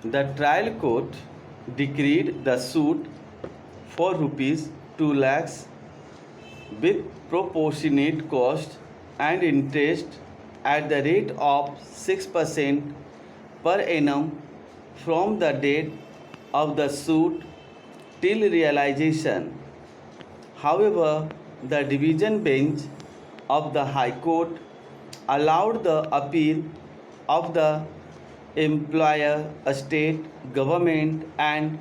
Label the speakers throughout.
Speaker 1: The trial court decreed the suit for rupees 2 lakhs with proportionate cost and interest at the rate of 6% per annum from the date of the suit till realization. However, the division bench of the High Court allowed the appeal of the employer state government and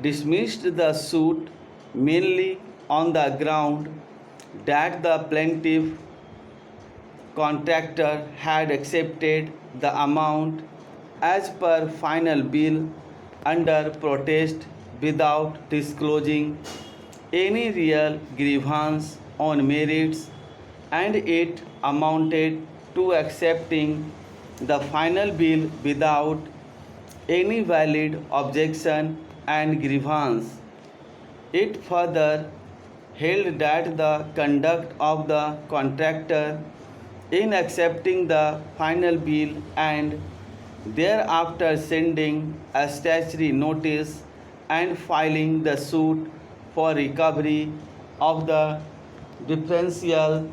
Speaker 1: dismissed the suit mainly on the ground that the plaintiff contractor had accepted the amount as per final bill under protest without disclosing any real grievance on merits, and it amounted to accepting the final bill without any valid objection and grievance. It further held that the conduct of the contractor in accepting the final bill and thereafter sending a statutory notice and filing the suit for recovery of the differential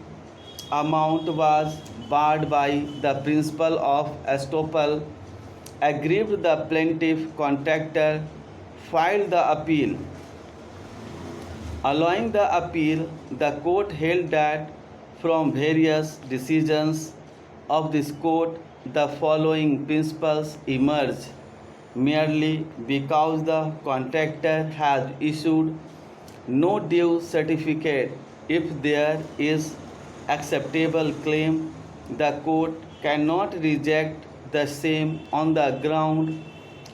Speaker 1: amount was barred by the principle of estoppel. Aggrieved, the plaintiff contractor filed the appeal. Allowing the appeal, the court held that from various decisions of this court, the following principles emerge. Merely because the contractor has issued no due certificate, if there is acceptable claim, the court cannot reject the same on the ground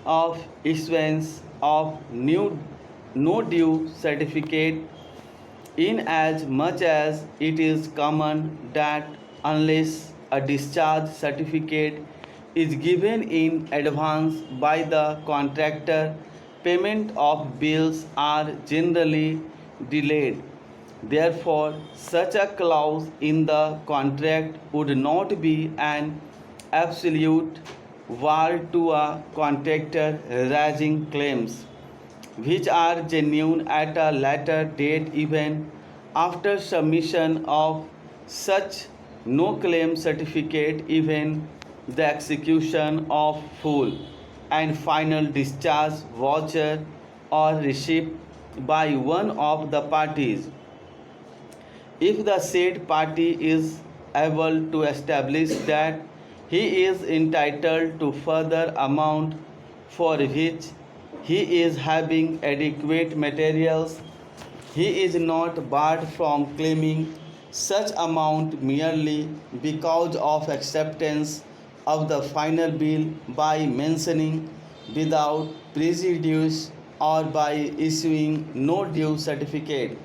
Speaker 1: of issuance of no due certificate, in as much as it is common that unless a discharge certificate is given in advance by the contractor, payment of bills are generally delayed. Therefore, such a clause in the contract would not be an absolute bar to a contractor raising claims which are genuine at a later date even after submission of such no claim certificate, even the execution of full and final discharge voucher or receipt by one of the parties. If the said party is able to establish that he is entitled to further amount for which he is having adequate materials, he is not barred from claiming such amount merely because of acceptance of the final bill by mentioning without prejudice or by issuing no due certificate.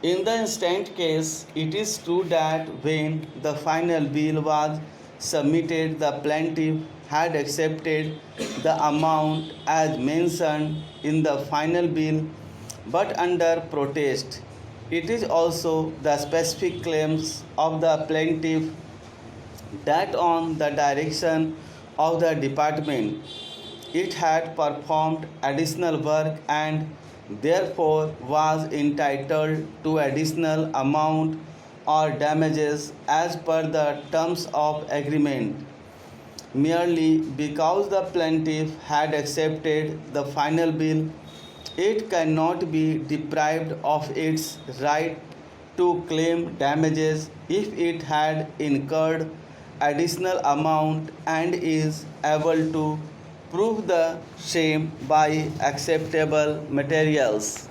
Speaker 1: In the instant case, it is true that when the final bill was submitted, the plaintiff had accepted the amount as mentioned in the final bill, but under protest. It is also the specific claims of the plaintiff that on the direction of the department it had performed additional work and therefore was entitled to additional amount or damages as per the terms of agreement. Merely because the plaintiff had accepted the final bill, it cannot be deprived of its right to claim damages if it had incurred additional amount and is able to prove the same by acceptable materials.